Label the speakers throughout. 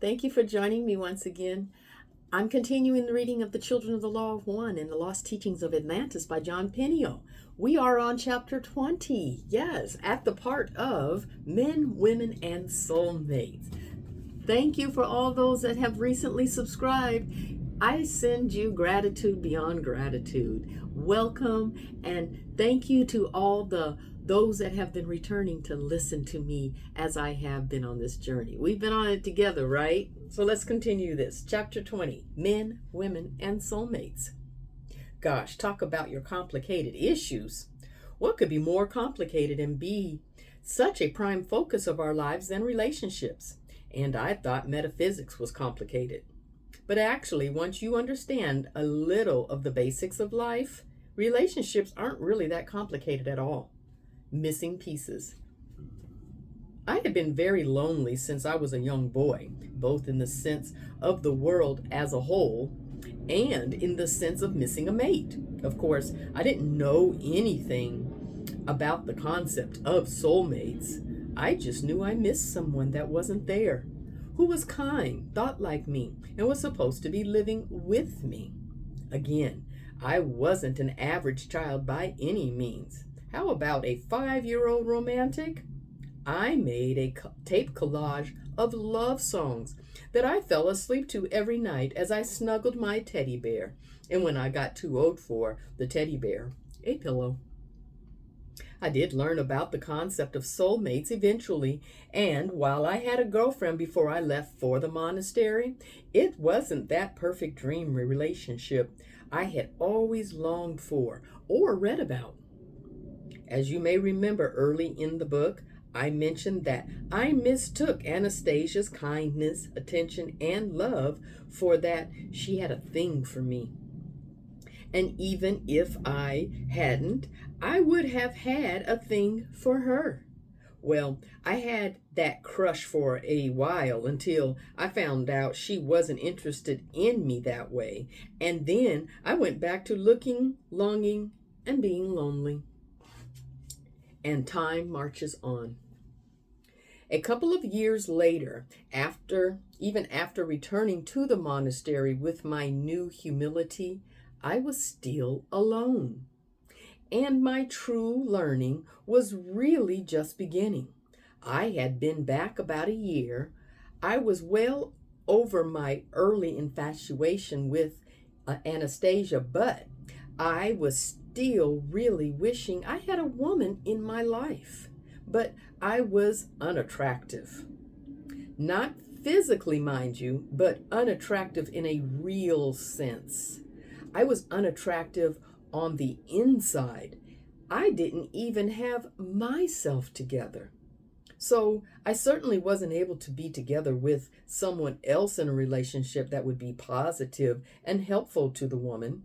Speaker 1: Thank you for joining me once again. I'm continuing the reading of The Children of the Law of One and the Lost Teachings of Atlantis by Jon Peniel. We are on chapter 20, yes, at the part of Men, Women, and Soulmates. Thank you for all those that have recently subscribed. I send you gratitude beyond gratitude. Welcome, and thank you to all those that have been returning to listen to me as I have been on this journey. We've been on it together, right? So let's continue this. Chapter 20, Men, Women, and Soulmates. Gosh, talk about your complicated issues. What could be more complicated and be such a prime focus of our lives than relationships? And I thought metaphysics was complicated. But actually, once you understand a little of the basics of life, relationships aren't really that complicated at all. Missing pieces. I had been very lonely since I was a young boy, both in the sense of the world as a whole and in the sense of missing a mate. Of course, I didn't know anything about the concept of soulmates. I just knew I missed someone that wasn't there, who was kind, thought like me, and was supposed to be living with me. Again, I wasn't an average child by any means. How about a 5-year-old romantic? I made a tape collage of love songs that I fell asleep to every night as I snuggled my teddy bear, and when I got too old for the teddy bear, a pillow. I did learn about the concept of soulmates eventually, and while I had a girlfriend before I left for the monastery, it wasn't that perfect dream relationship I had always longed for or read about. As you may remember early in the book, I mentioned that I mistook Anastasia's kindness, attention, and love for that she had a thing for me. And even if I hadn't, I would have had a thing for her. Well, I had that crush for a while until I found out she wasn't interested in me that way. And then I went back to looking, longing, and being lonely. And time marches on. A couple of years later, even after returning to the monastery with my new humility, I was still alone. And my true learning was really just beginning. I had been back about a year. I was well over my early infatuation with Anastasia, but I was still really wishing I had a woman in my life. But I was unattractive. Not physically, mind you, but unattractive in a real sense. I was unattractive on the inside. I didn't even have myself together. So I certainly wasn't able to be together with someone else in a relationship that would be positive and helpful to the woman.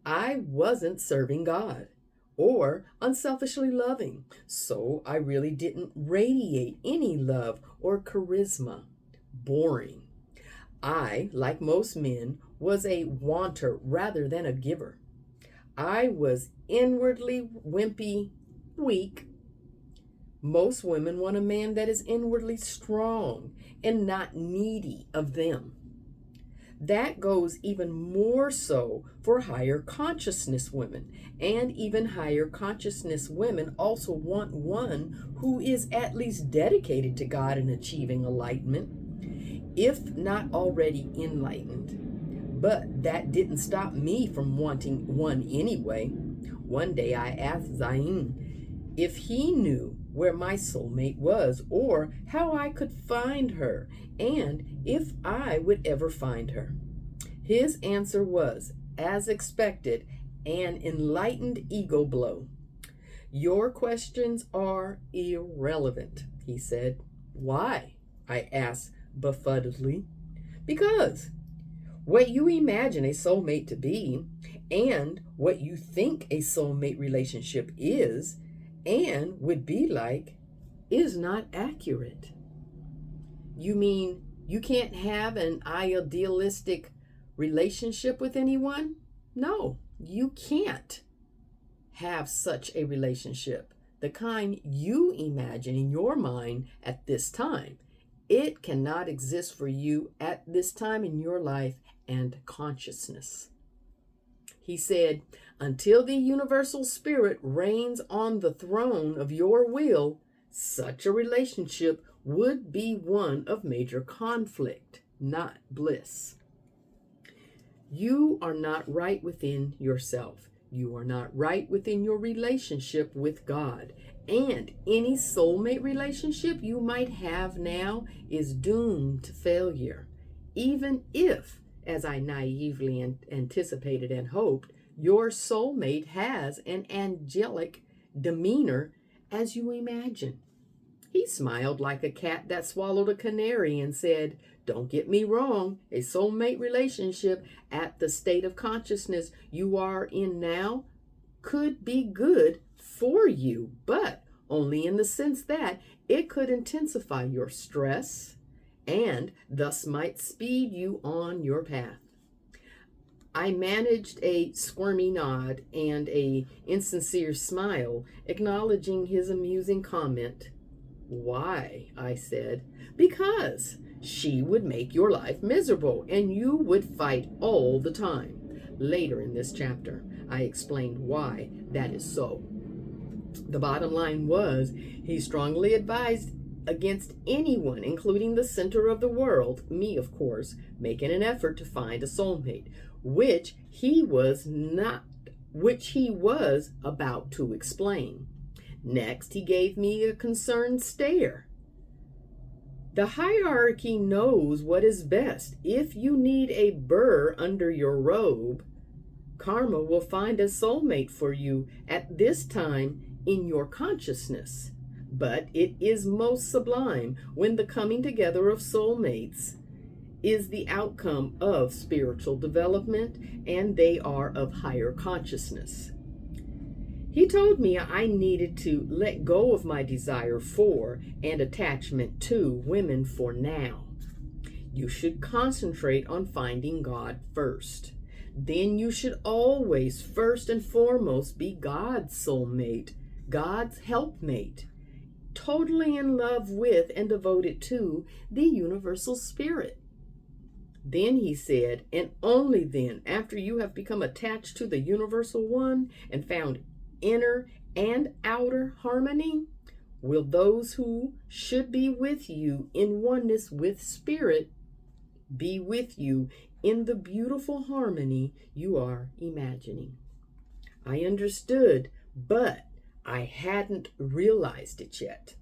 Speaker 1: I wasn't serving God or unselfishly loving, so I really didn't radiate any love or charisma. Boring. I, like most men, was a wanter rather than a giver. I was inwardly wimpy, weak. Most women want a man that is inwardly strong and not needy of them. That goes even more so for higher consciousness women. And even higher consciousness women also want one who is at least dedicated to God and achieving enlightenment, if not already enlightened. But that didn't stop me from wanting one anyway. One day I asked Zayn if he knew where my soulmate was or how I could find her and if I would ever find her. His answer was, as expected, an enlightened ego blow. Your questions are irrelevant, he said. Why? I asked befuddledly. Because what you imagine a soulmate to be and what you think a soulmate relationship is and would be like is not accurate. You mean you can't have an idealistic relationship with anyone? No, you can't have such a relationship, the kind you imagine in your mind at this time. It cannot exist for you at this time in your life and consciousness. He said, until the universal spirit reigns on the throne of your will, such a relationship would be one of major conflict, not bliss. You are not right within yourself. You are not right within your relationship with God. And any soulmate relationship you might have now is doomed to failure. Even if, as I naively anticipated and hoped, your soulmate has an angelic demeanor as you imagine. He smiled like a cat that swallowed a canary and said, don't get me wrong, a soulmate relationship at the state of consciousness you are in now could be good for you, but only in the sense that it could intensify your stress and thus might speed you on your path. I managed a squirmy nod and a insincere smile, acknowledging his amusing comment. Why? I said. Because she would make your life miserable and you would fight all the time. Later in this chapter, I explained why that is so. The bottom line was, he strongly advised against anyone, including the center of the world, me of course, making an effort to find a soulmate, which he was about to explain. Next, he gave me a concerned stare. The hierarchy knows what is best. If you need a burr under your robe, karma will find a soulmate for you at this time in your consciousness. But it is most sublime when the coming together of soulmates is the outcome of spiritual development and they are of higher consciousness. He told me I needed to let go of my desire for and attachment to women for now. You should concentrate on finding God first. Then you should always, first and foremost, be God's soulmate, God's helpmate, totally in love with and devoted to the universal spirit. Then he said, and only then, after you have become attached to the universal one and found inner and outer harmony, will those who should be with you in oneness with spirit be with you in the beautiful harmony you are imagining. I understood, but I hadn't realized it yet,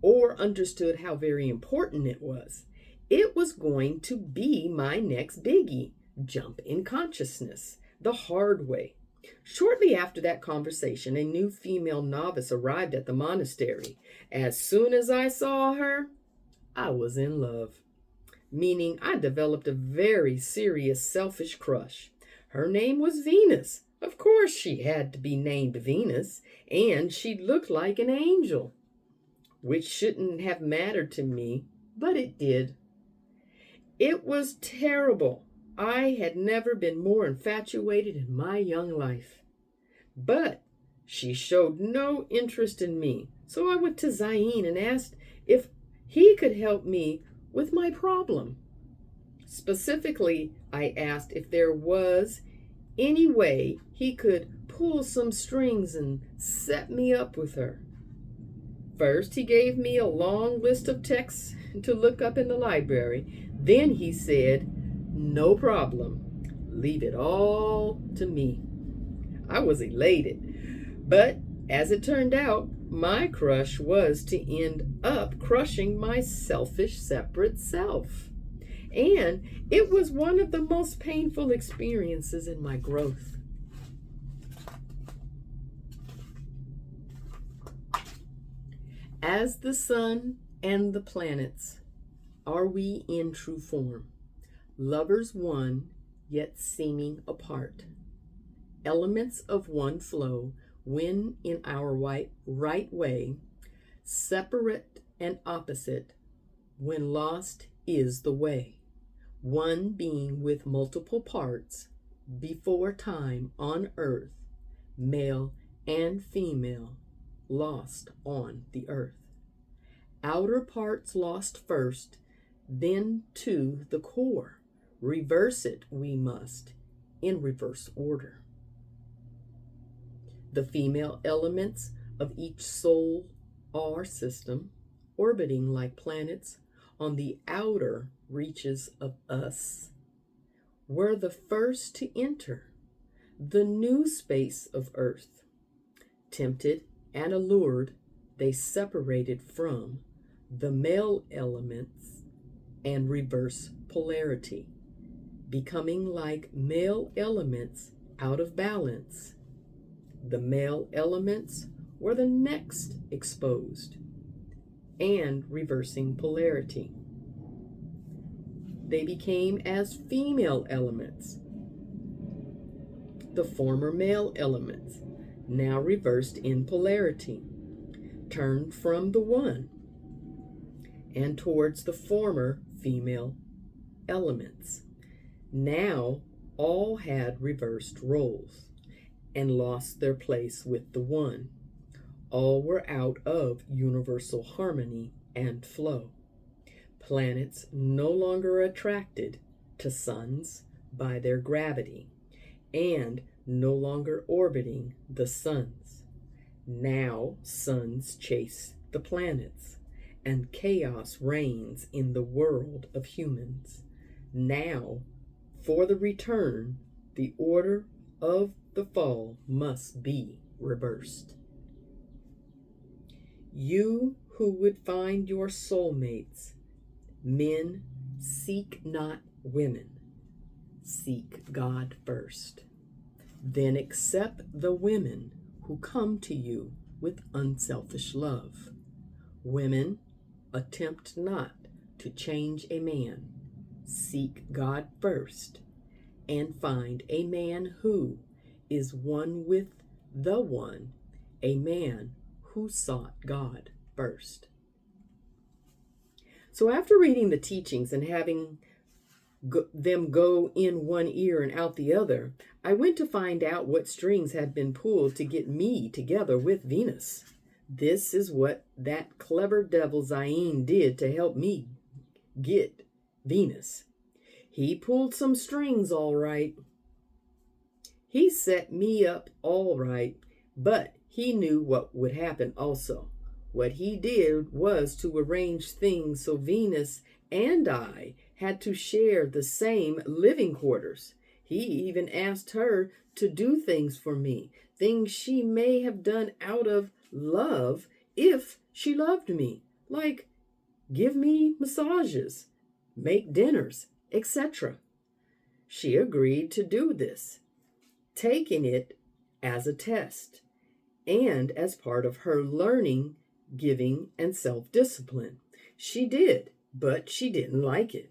Speaker 1: or understood how very important it was. It was going to be my next biggie, jump in consciousness, the hard way. Shortly after that conversation, a new female novice arrived at the monastery. As soon as I saw her, I was in love, meaning I developed a very serious selfish crush. Her name was Venus. Of course she had to be named Venus, and she looked like an angel, which shouldn't have mattered to me, but it did. It was terrible. I had never been more infatuated in my young life. But she showed no interest in me, so I went to Zayn and asked if he could help me with my problem. Specifically, I asked if there was any way he could pull some strings and set me up with her. First, he gave me a long list of texts to look up in the library. Then he said, no problem. Leave it all to me. I was elated. But as it turned out, my crush was to end up crushing my selfish, separate self. And it was one of the most painful experiences in my growth. As the sun and the planets, are we in true form? Lovers one, yet seeming apart. Elements of one flow, when in our right way, separate and opposite, when lost is the way. One being with multiple parts, before time on earth, male and female, lost on the earth. outer parts lost first, then to the core. Reverse it we must, in reverse order. The female elements of each soul or system, orbiting like planets on the outer reaches of us, were the first to enter the new space of Earth. Tempted and allured, they separated from the male elements and reverse polarity, becoming like male elements out of balance. The male elements were the next exposed and reversing polarity. They became as female elements, the former male elements, now reversed in polarity, turned from the one and towards the former female elements. Now all had reversed roles and lost their place with the one. All were out of universal harmony and flow. Planets no longer attracted to suns by their gravity and no longer orbiting the suns. Now suns chase the planets and chaos reigns in the world of humans. Now, for the return, the order of the fall must be reversed. You who would find your soulmates, men, seek not women. Seek God first. Then accept the women who come to you with unselfish love. Women, attempt not to change a man. Seek God first and find a man who is one with the one, a man who sought God first. So after reading the teachings and having them go in one ear and out the other, I went to find out what strings had been pulled to get me together with Venus. This is what that clever devil Zayn did to help me get Venus. He pulled some strings all right. He set me up all right, but he knew what would happen also. What he did was to arrange things so Venus and I had to share the same living quarters. He even asked her to do things for me, things she may have done out of love if she loved me, like give me massages, make dinners, etc. She agreed to do this, taking it as a test and as part of her learning, giving, and self-discipline. She did, but she didn't like it.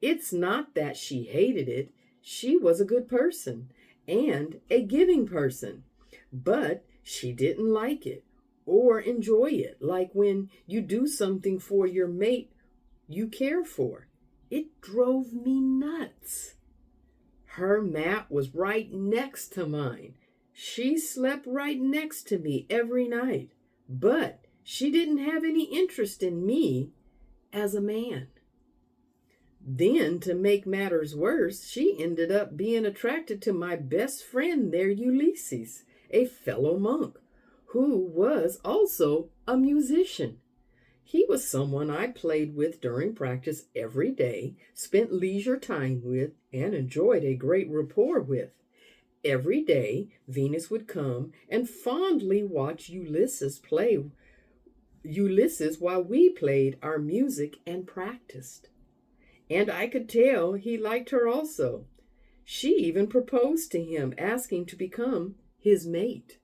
Speaker 1: It's not that she hated it. She was a good person and a giving person, but she didn't like it or enjoy it, like when you do something for your mate you care for. It drove me nuts. Her mat was right next to mine. She slept right next to me every night, but she didn't have any interest in me as a man. Then, to make matters worse, she ended up being attracted to my best friend there, Ulysses, a fellow monk, who was also a musician. He was someone I played with during practice every day, spent leisure time with, and enjoyed a great rapport with. Every day, Venus would come and fondly watch Ulysses while we played our music and practiced. And I could tell he liked her also. She even proposed to him, asking to become his mate.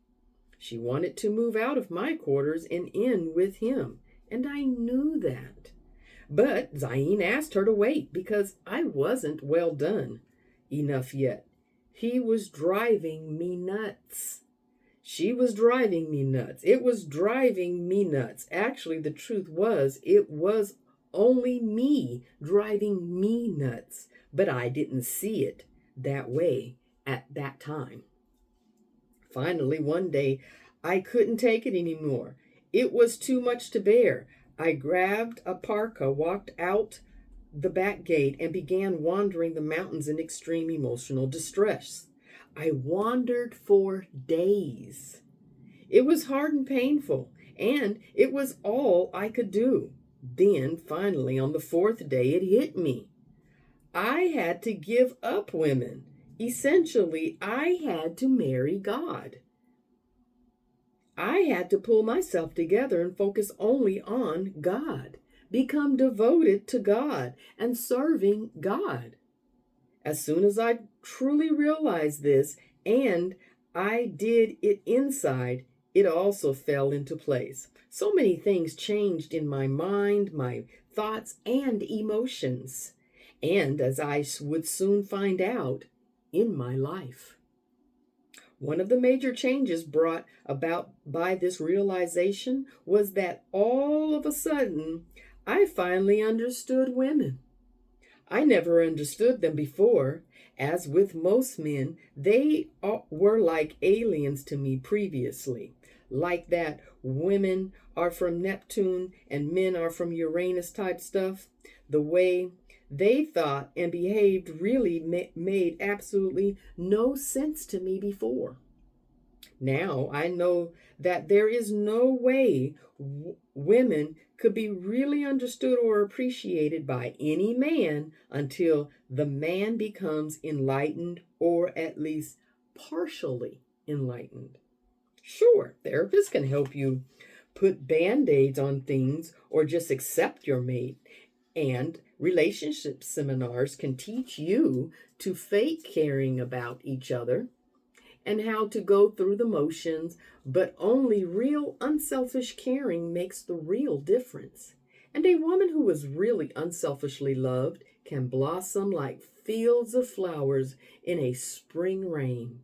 Speaker 1: She wanted to move out of my quarters and in with him, and I knew that. But Zayn asked her to wait because I wasn't well done enough yet. He was driving me nuts. She was driving me nuts. It was driving me nuts. Actually, the truth was, it was only me driving me nuts, but I didn't see it that way at that time. Finally, one day, I couldn't take it anymore. It was too much to bear. I grabbed a parka, walked out the back gate, and began wandering the mountains in extreme emotional distress. I wandered for days. It was hard and painful, and it was all I could do. Then, finally, on the fourth day, it hit me. I had to give up women. Essentially, I had to marry God. I had to pull myself together and focus only on God, become devoted to God and serving God. As soon as I truly realized this, and I did it inside, it also fell into place. So many things changed in my mind, my thoughts, and emotions. And as I would soon find out, in my life. One of the major changes brought about by this realization was that all of a sudden, I finally understood women. I never understood them before. As with most men, they were like aliens to me previously. Like that women are from Neptune and men are from Uranus type stuff. The way they thought and behaved really made absolutely no sense to me before. Now I know that there is no way women could be really understood or appreciated by any man until the man becomes enlightened or at least partially enlightened. Sure, therapists can help you put band-aids on things or just accept your mate. And relationship seminars can teach you to fake caring about each other and how to go through the motions, but only real unselfish caring makes the real difference. And a woman who is really unselfishly loved can blossom like fields of flowers in a spring rain.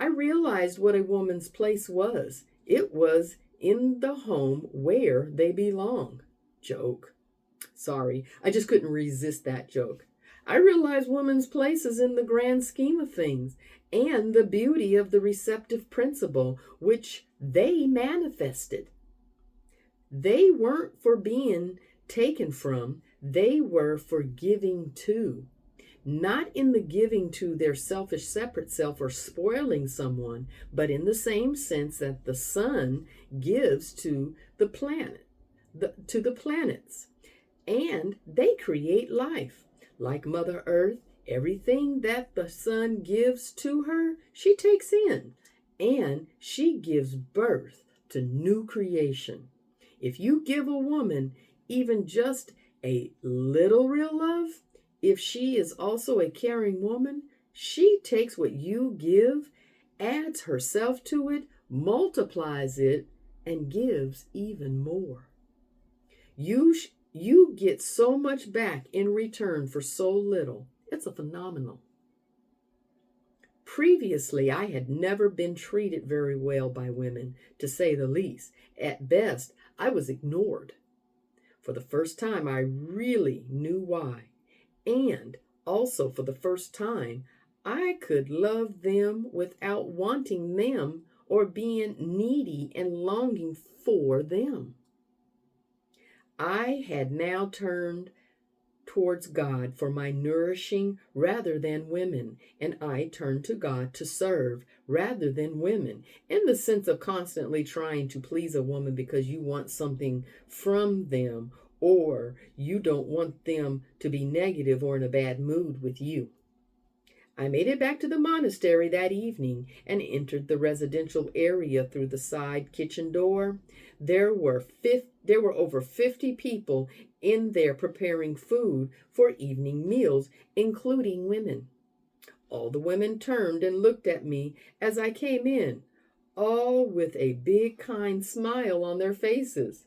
Speaker 1: I realized what a woman's place was. It was in the home where they belong. Joke. Sorry, I just couldn't resist that joke. I realized women's place is in the grand scheme of things and the beauty of the receptive principle which they manifested. They weren't for being taken from, they were for giving to. Not in the giving to their selfish separate self or spoiling someone, but in the same sense that the sun gives to the planet, to the planets. And they create life. Like Mother Earth, everything that the sun gives to her, she takes in. And she gives birth to new creation. If you give a woman even just a little real love, if she is also a caring woman, she takes what you give, adds herself to it, multiplies it, and gives even more. You get so much back in return for so little. It's a phenomenal. Previously, I had never been treated very well by women, to say the least. At best, I was ignored. For the first time, I really knew why. And also, for the first time, I could love them without wanting them or being needy and longing for them. I had now turned towards God for my nourishing rather than women, and I turned to God to serve rather than women, in the sense of constantly trying to please a woman because you want something from them or you don't want them to be negative or in a bad mood with you. I made it back to the monastery that evening and entered the residential area through the side kitchen door. There were over 50 people in there preparing food for evening meals, including women. All the women turned and looked at me as I came in, all with a big, kind smile on their faces.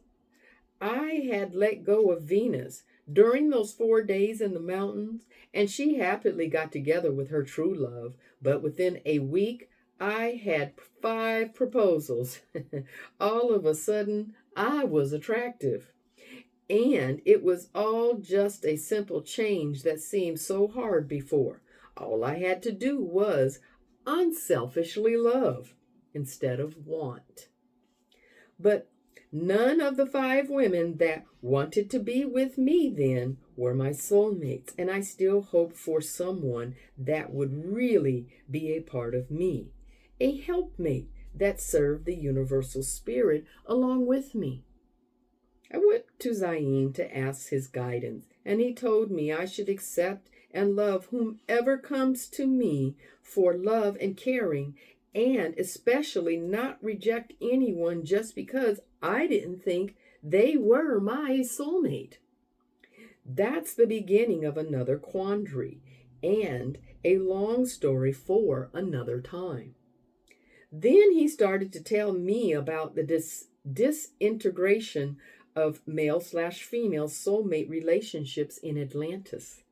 Speaker 1: I had let go of Venus during those 4 days in the mountains, and she happily got together with her true love. But within a week, I had 5 proposals. All of a sudden, I was attractive. And it was all just a simple change that seemed so hard before. All I had to do was unselfishly love instead of want. But None of the 5 women that wanted to be with me then were my soulmates, and I still hope for someone that would really be a part of me, a helpmate that served the universal spirit along with me. I went to Zayn to ask his guidance, and he told me I should accept and love whomever comes to me for love and caring, and especially not reject anyone just because I didn't think they were my soulmate. That's the beginning of another quandary and a long story for another time. Then he started to tell me about the disintegration of male/female soulmate relationships in Atlantis.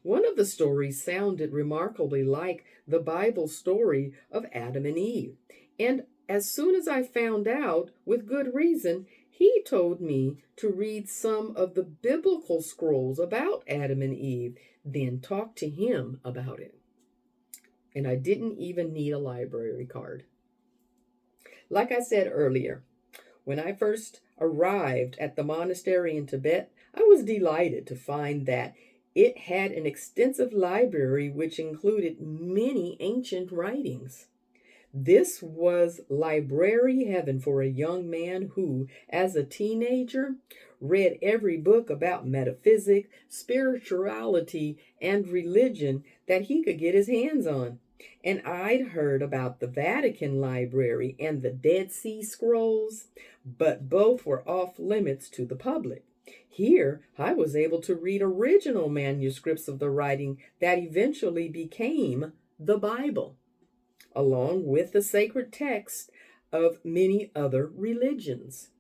Speaker 1: One of the stories sounded remarkably like the Bible story of Adam and Eve. And as soon as I found out, with good reason, he told me to read some of the biblical scrolls about Adam and Eve, then talk to him about it. And I didn't even need a library card. Like I said earlier, when I first arrived at the monastery in Tibet, I was delighted to find that it had an extensive library which included many ancient writings. This was library heaven for a young man who, as a teenager, read every book about metaphysics, spirituality, and religion that he could get his hands on. And I'd heard about the Vatican Library and the Dead Sea Scrolls, but both were off limits to the public. Here, I was able to read original manuscripts of the writing that eventually became the Bible, along with the sacred texts of many other religions.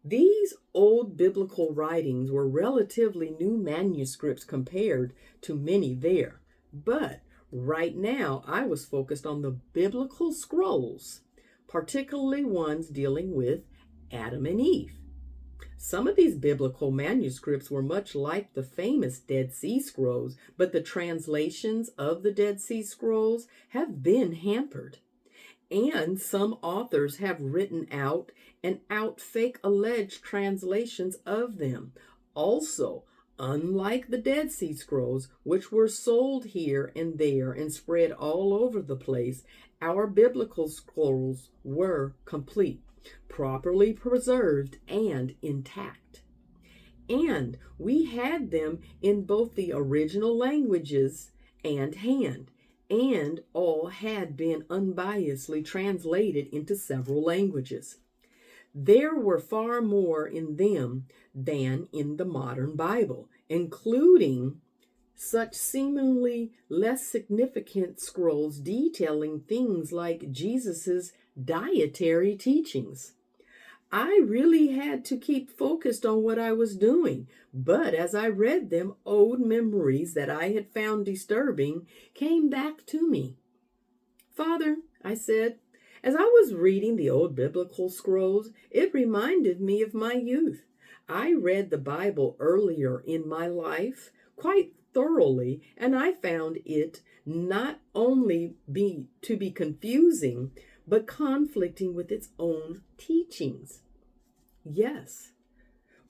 Speaker 1: These old biblical writings were relatively new manuscripts compared to many there, but right now I was focused on the biblical scrolls, particularly ones dealing with Adam and Eve. Some of these biblical manuscripts were much like the famous Dead Sea Scrolls, but the translations of the Dead Sea Scrolls have been hampered. And some authors have written out and fake alleged translations of them. Also, unlike the Dead Sea Scrolls, which were sold here and there and spread all over the place, our biblical scrolls were complete, properly preserved, and intact. And we had them in both the original languages and hand, and all had been unbiasedly translated into several languages. There were far more in them than in the modern Bible, including such seemingly less significant scrolls detailing things like Jesus's dietary teachings. I really had to keep focused on what I was doing, but as I read them, old memories that I had found disturbing came back to me. Father, I said, as I was reading the old biblical scrolls, it reminded me of my youth. I read the Bible earlier in my life quite thoroughly, and I found it not only to be confusing, but conflicting with its own teachings. Yes.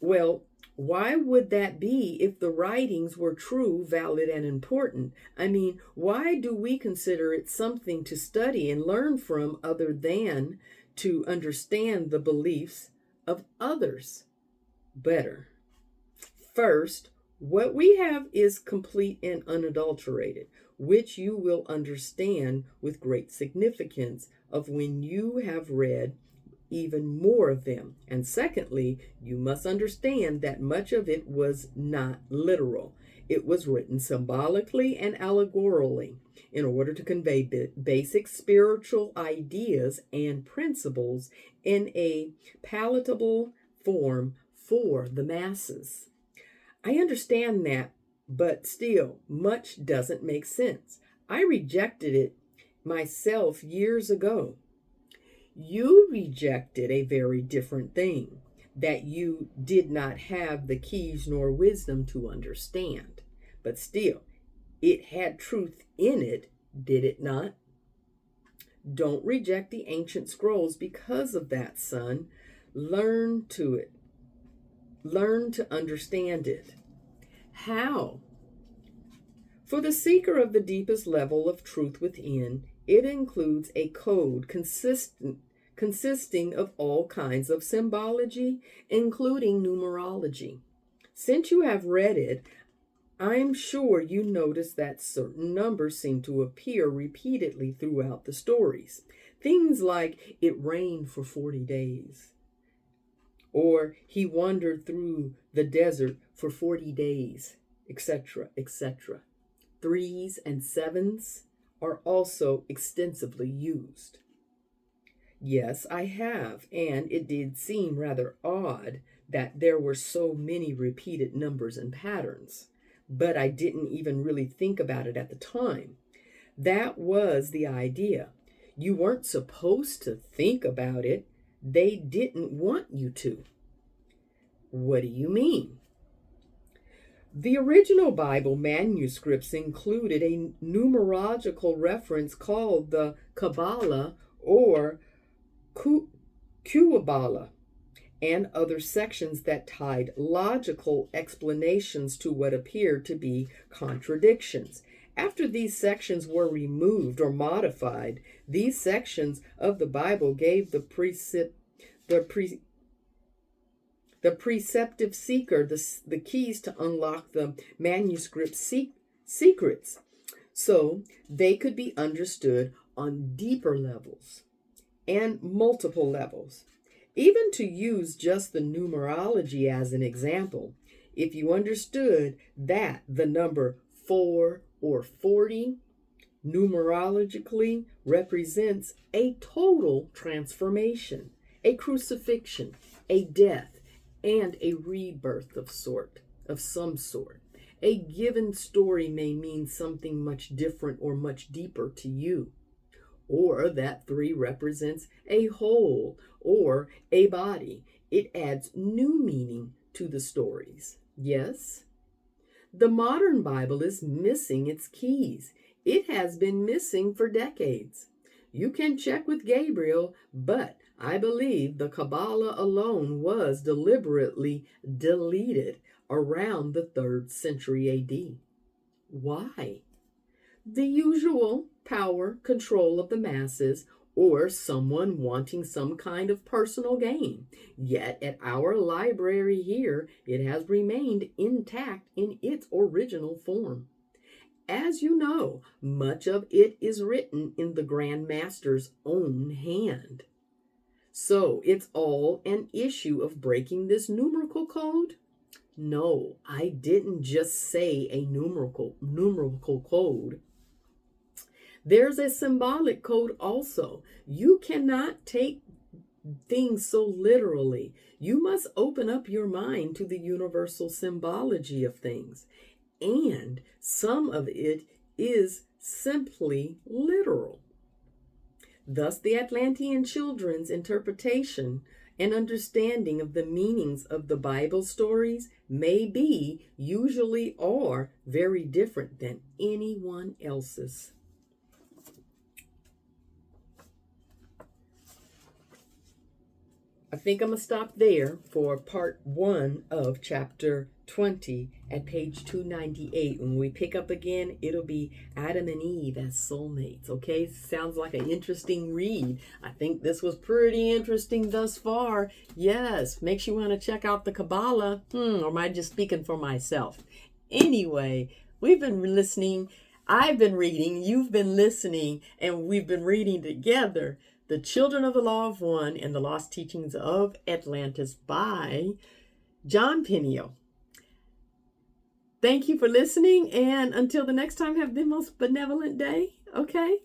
Speaker 1: Well, why would that be if the writings were true, valid, and important? I mean, why do we consider it something to study and learn from other than to understand the beliefs of others better? First, what we have is complete and unadulterated, which you will understand with great significance of when you have read even more of them. And secondly, you must understand that much of it was not literal. It was written symbolically and allegorically in order to convey basic spiritual ideas and principles in a palatable form for the masses. I understand that, but still, much doesn't make sense. I rejected it myself years ago. You rejected a very different thing that you did not have the keys nor wisdom to understand. But still, it had truth in it, did it not? Don't reject the ancient scrolls because of that, son. Learn to understand it. How? For the seeker of the deepest level of truth within, it includes a code consisting of all kinds of symbology, including numerology. Since you have read it, I'm sure you notice that certain numbers seem to appear repeatedly throughout the stories. Things like it rained for 40 days, or he wandered through the desert for 40 days, etc., etc. 3s and 7s are also extensively used. Yes, I have, and it did seem rather odd that there were so many repeated numbers and patterns, but I didn't even really think about it at the time. That was the idea. You weren't supposed to think about it. They didn't want you to. What do you mean? The original Bible manuscripts included a numerological reference called the Kahballa or Kahballa, and other sections that tied logical explanations to what appeared to be contradictions. After these sections were removed or modified, these sections of the Bible gave the preceptive seeker the keys to unlock the manuscript secrets, so they could be understood on deeper levels and multiple levels. Even to use just the numerology as an example, if you understood that the number 4 or 40 numerologically represents a total transformation, a crucifixion, a death, and a rebirth of some sort. A given story may mean something much different or much deeper to you. Or that 3 represents a whole or a body. It adds new meaning to the stories. Yes? The modern Bible is missing its keys. It has been missing for decades. You can check with Gabriel, but I believe the Kahballa alone was deliberately deleted around the 3rd century AD. Why? The usual power, control of the masses, or someone wanting some kind of personal gain. Yet at our library here, it has remained intact in its original form. As you know, much of it is written in the Grand Master's own hand. So it's all an issue of breaking this numerical code? No, I didn't just say a numerical code. There's a symbolic code also. You cannot take things so literally. You must open up your mind to the universal symbology of things. And some of it is simply literal. Thus, the Atlantean children's interpretation and understanding of the meanings of the Bible stories may be, usually are, very different than anyone else's. I think I'm going to stop there for part 1 of chapter 20 at page 298. When we pick up again, it'll be Adam and Eve as soulmates. Okay, sounds like an interesting read. I think this was pretty interesting thus far. Yes, makes you want to check out the Kahballa. Or am I just speaking for myself? Anyway, we've been listening. I've been reading. You've been listening. And we've been reading together The Children of the Law of One and the Lost Teachings of Atlantis by Jon Peniel. Thank you for listening, and until the next time, have the most benevolent day, okay?